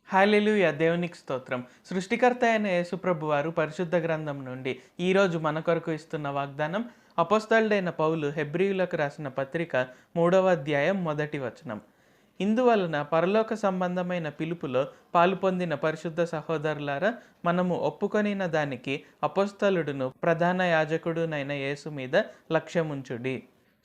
హల్లెలూయా! దేవునికి స్తోత్రం. సృష్టికర్త అయిన యేసుప్రభు వారు పరిశుద్ధ గ్రంథం నుండి ఈరోజు మన కొరకు ఇస్తున్న వాగ్దానం అపోస్తలుడైన పౌలు హెబ్రీయులకు రాసిన పత్రిక 3వ అధ్యాయం 1 వచనం. ఇందువలన పరలోక సంబంధమైన పిలుపులో పాలు పొందిన పరిశుద్ధ సహోదరులారా, మనము ఒప్పుకొనిన దానికి అపోస్తలుడును ప్రధాన యాజకుడునైన యేసు మీద లక్ష్యముంచుడి.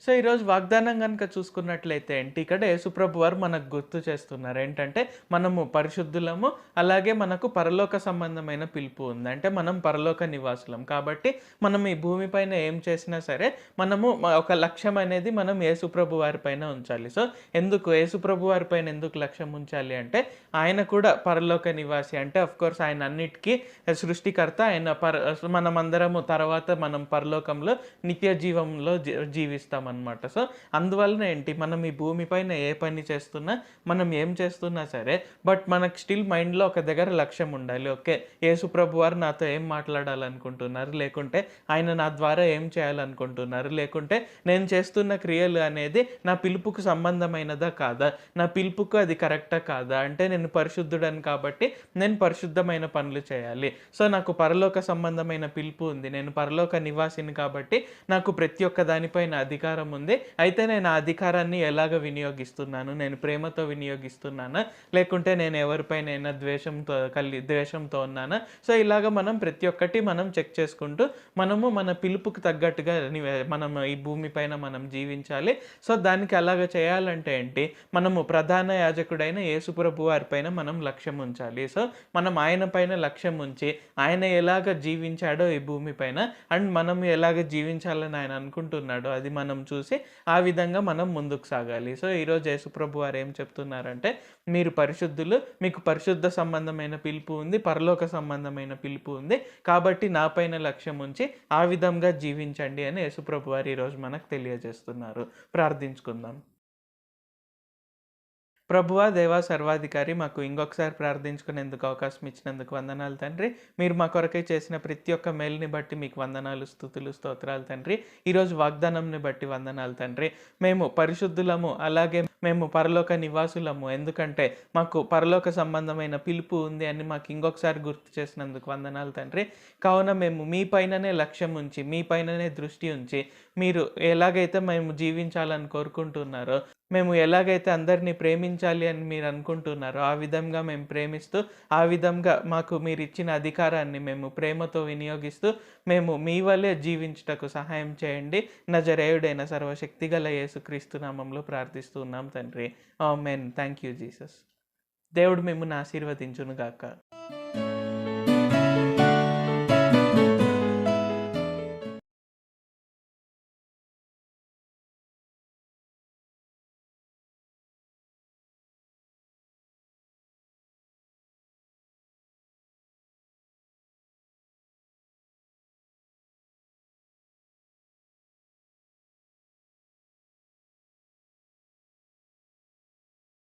సో, ఈరోజు వాగ్దానం గనుక చూసుకున్నట్లయితే ఏంటి, ఇక్కడ యేసుప్రభు వారు మనకు గుర్తు చేస్తున్నారు. ఏంటంటే, మనము పరిశుద్ధులము, అలాగే మనకు పరలోక సంబంధమైన పిలుపు ఉంది. అంటే మనం పరలోక నివాసులం. కాబట్టి మనం ఈ భూమి పైన ఏం చేసినా సరే, మనము ఒక లక్ష్యం అనేది మనం యేసుప్రభు వారి పైన ఉంచాలి. సో, ఎందుకు యేసుప్రభు వారి పైన ఎందుకు లక్ష్యం ఉంచాలి అంటే, ఆయన కూడా పరలోక నివాసి. అంటే ఆఫ్‌కోర్స్ ఆయన అన్నిటికీ సృష్టికర్త. ఆయన మనమందరము తర్వాత మనం పరలోకంలో నిత్య జీవంలో జీవిస్తామనమాట. సో, అందువలన ఏంటి, మనం ఈ భూమి పైన ఏ పని చేస్తున్నా, మనం ఏం చేస్తున్నా సరే, బట్ మనకు స్టిల్ మైండ్‌లో ఒక దగ్గర లక్ష్యం ఉండాలి. ఓకే, యేసుప్రభు వారు నాతో ఏం మాట్లాడాలనుకుంటున్నారు, లేకుంటే ఆయన నా ద్వారా ఏం చేయాలనుకుంటున్నారు, లేకుంటే నేను చేస్తున్న క్రియలు అనేది నా పిలుపుకు సంబంధమైనదా కాదా, నా పిలుపుకు అది కరెక్టా కాదా, అంటే నేను పరిశుద్ధుడని కాబట్టి నేను పరిశుద్ధమైన పనులు చేయాలి. సో, నాకు పరలోక సంబంధమైన పిలుపు ఉంది, నేను పరలోక నివాసిని కాబట్టి నాకు ప్రతి ఒక్క దానిపైన అధికారం ఉంది. అయితే నేను ఆ అధికారాన్ని ఎలాగ వినియోగిస్తున్నాను, నేను ప్రేమతో వినియోగిస్తున్నానా, లేకుంటే నేను ఎవరిపైనైనా ద్వేషంతో ఉన్నానా. సో, ఇలాగ మనం ప్రతి ఒక్కటి మనం చెక్ చేసుకుంటూ మనము మన పిలుపుకి తగ్గట్టుగా మనం ఈ భూమి పైన మనం జీవించాలి. సో, దానికి అలాగ చేయాలంటే ఏంటి, మనము ప్రధాన యాజకుడైన యేసుప్రభు వారి పైన మనం లక్ష్యం ఉంచాలి. సో, మనం ఆయన పైన లక్ష్యం ఉంచి ఆయన ఎలాగ జీవించాడో ఈ భూమి పైన, అండ్ మనం ఎలాగ జీవించాలని ఆయన అనుకుంటున్నాడో అది మనం చూసి ఆ విధంగా మనం ముందుకు సాగాలి. సో, ఈరోజు యేసుప్రభు వారు ఏం చెప్తున్నారంటే, మీరు పరిశుద్ధులు, మీకు పరిశుద్ధ సంబంధమైన పిలుపు ఉంది, పరలోక సంబంధమైన పిలుపు ఉంది. కాబట్టి నా పైన లక్ష్యం ఉంచి ఆ విధంగా జీవించండి అని యేసుప్రభు వారు ఈరోజు మనకు తెలియజేస్తున్నారు. ప్రార్థించుకుందాం. ప్రభువా, దేవా, సర్వాధికారి, మాకు ఇంకొకసారి ప్రార్థించుకునేందుకు అవకాశం ఇచ్చినందుకు వందనాలు తండ్రి. మీరు మా కొరకై చేసిన ప్రతి ఒక్క మేలుని బట్టి మీకు వందనాలు, స్తుతులు, స్తోత్రాలు తండ్రి. ఈరోజు వాగ్దానంని బట్టి వందనాలు తండ్రి. మేము పరిశుద్ధులము, అలాగే మేము పరలోక నివాసులము. ఎందుకంటే మాకు పరలోక సంబంధమైన పిలుపు ఉంది అని మాకు ఇంకొకసారి గుర్తు చేసినందుకు వందనాలు తండ్రి. కావున మేము మీ పైననే లక్ష్యం ఉంచి, మీ పైననే దృష్టి ఉంచి, మీరు ఎలాగైతే మేము జీవించాలని కోరుకుంటున్నారో, మేము ఎలాగైతే అందరినీ ప్రేమించాలి అని మీరు అనుకుంటున్నారో, ఆ విధంగా మేము ప్రేమిస్తూ, ఆ విధంగా మాకు మీరిచ్చిన అధికారాన్ని మేము ప్రేమతో వినియోగిస్తూ, మేము మీ వలే జీవించుటకు సహాయం చేయండి. నజరేయుడైన సర్వశక్తిగల యేసుక్రీస్తు నామములో ప్రార్థిస్తూ ఉన్నాం తండ్రి. ఆమేన్. Thank you Jesus. దేవుడు మిమ్మును ఆశీర్వదించును గాక.